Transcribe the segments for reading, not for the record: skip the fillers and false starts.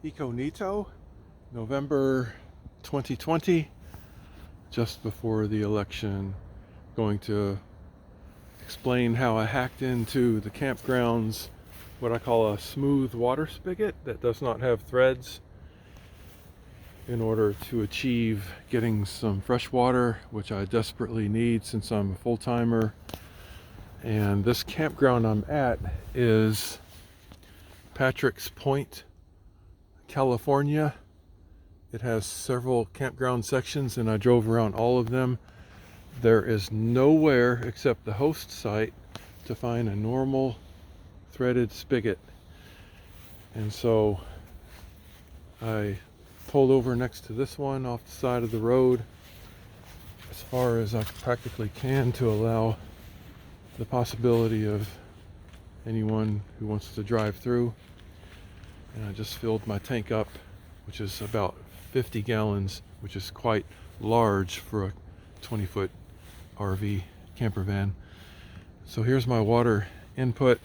Incognito, November 2020, just before the election. Going to explain how I hacked into the campgrounds, what I call a smooth water spigot that does not have threads, in order to achieve getting some fresh water, which I desperately need since I'm a full-timer. And this campground I'm at is Patrick's Point, California. It has several campground sections and I drove around all of them. There is nowhere except the host site to find a normal threaded spigot. And so I pulled over next to this one off the side of the road as far as I practically can to allow the possibility of anyone who wants to drive through. And I just filled my tank up, which is about 50 gallons, which is quite large for a 20-foot RV camper van. So here's my water input.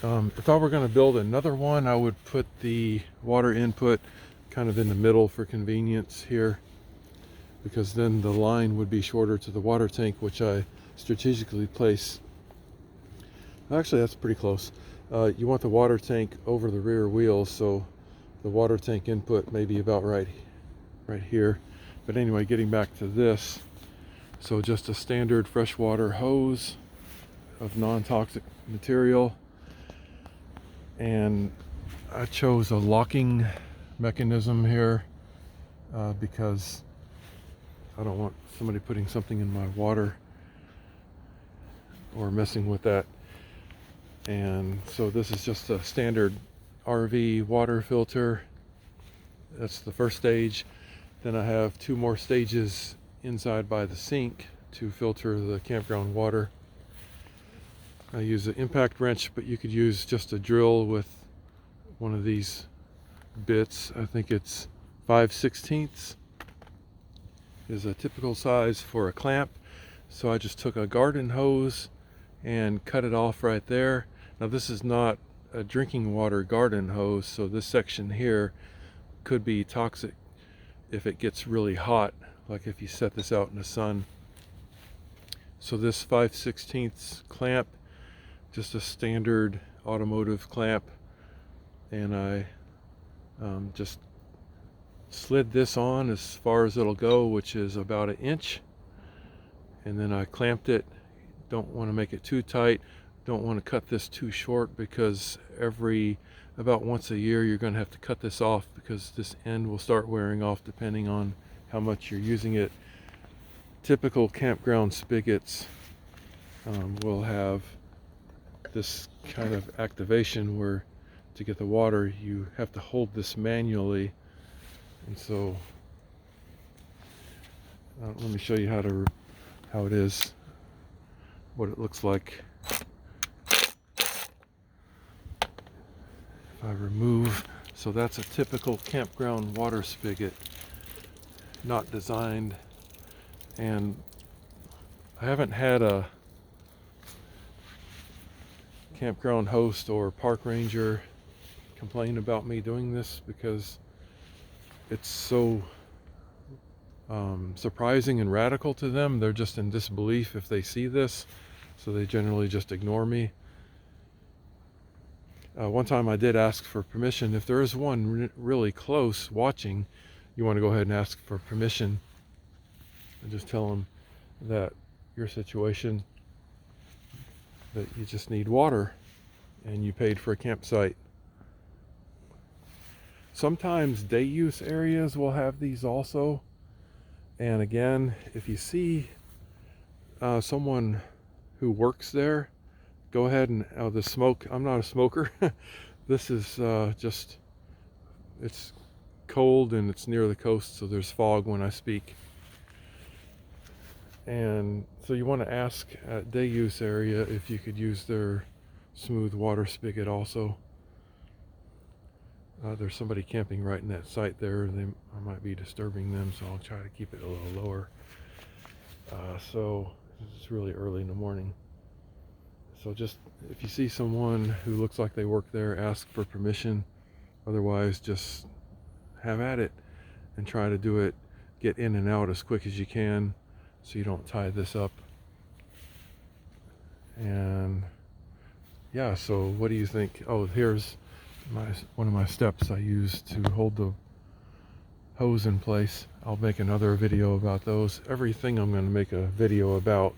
If I were going to build another one, I would put the water input kind of in the middle for convenience here, because then the line would be shorter to the water tank, which I strategically place. Actually, that's pretty close. You want the water tank over the rear wheels, so the water tank input may be about right here. But anyway, getting back to this, so just a standard freshwater hose of non-toxic material, and I chose a locking mechanism here because I don't want somebody putting something in my water or messing with that. And so this is just a standard RV water filter. That's the first stage. Then I have two more stages inside by the sink to filter the campground water. I use an impact wrench, but you could use just a drill with one of these bits. I think it's 5/16 is a typical size for a clamp. So I just took a garden hose and cut it off right there. Now this is not a drinking water garden hose, so this section here could be toxic if it gets really hot, like if you set this out in the sun. So this 5/16 clamp, just a standard automotive clamp, and I just slid this on as far as it'll go, which is about 1 inch, and then I clamped it. Don't want to make it too tight, don't want to cut this too short, because about once a year you're going to have to cut this off, because this end will start wearing off depending on how much you're using it. Typical campground spigots will have this kind of activation where to get the water you have to hold this manually. And so let me show you how it is, what it looks like. If I remove, so that's a typical campground water spigot, not designed. And I haven't had a campground host or park ranger complain about me doing this, because it's so surprising and radical to them. They're just in disbelief if they see this, so they generally just ignore me. One time I did ask for permission. If there is one really close watching, you want to go ahead and ask for permission and just tell them that your situation, that you just need water and you paid for a campsite. Sometimes day use areas will have these also. And again, if you see someone who works there, go ahead and the smoke. I'm not a smoker. This is just, it's cold and it's near the coast, so there's fog when I speak. And so you want to ask at day use area if you could use their smooth water spigot also. There's somebody camping right in that site there. I might be disturbing them, so I'll try to keep it a little lower. So it's really early in the morning. So just if you see someone who looks like they work there, ask for permission Otherwise, just have at it and try to do it, get in and out as quick as you can so you don't tie this up. And yeah, so what do you think? Oh, here's one of my steps I use to hold the hose in place. I'll make another video about those. Everything I'm going to make a video about.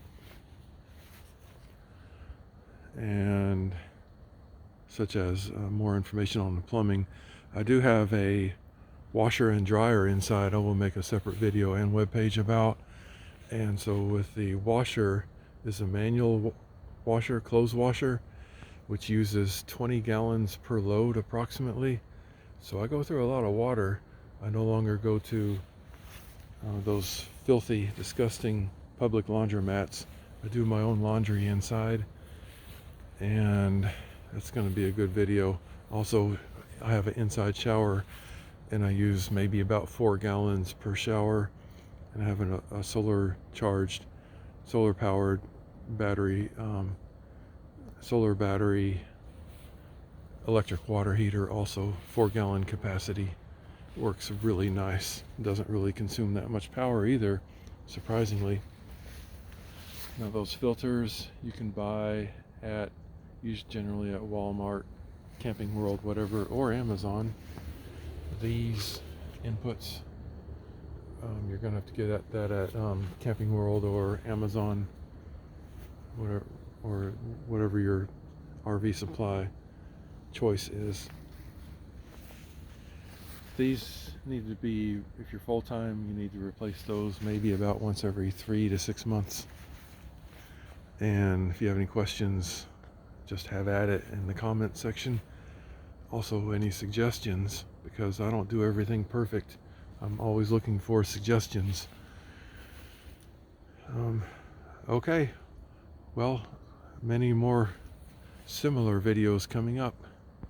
And such as more information on the plumbing. I do have a washer and dryer inside I will make a separate video and web page about. And so with the washer is a manual washer, clothes washer, which uses 20 gallons per load approximately. So I go through a lot of water. I no longer go to those filthy, disgusting public laundromats. I do my own laundry inside, and that's going to be a good video. Also, I have an inside shower, and I use maybe about 4 gallons per shower, and I have a solar powered battery, solar battery electric water heater, also 4-gallon capacity. Works really nice. Doesn't really consume that much power either, surprisingly. Now those filters you can buy at, generally at Walmart, Camping World, whatever, or Amazon. These inputs, you're gonna have to get that at Camping World or Amazon, whatever your RV supply choice is. These need to be, if you're full-time, you need to replace those maybe about once every 3 to 6 months. And if you have any questions, just have at it in the comment section. Also, any suggestions, because I don't do everything perfect. I'm always looking for suggestions. Okay, well, many more similar videos coming up.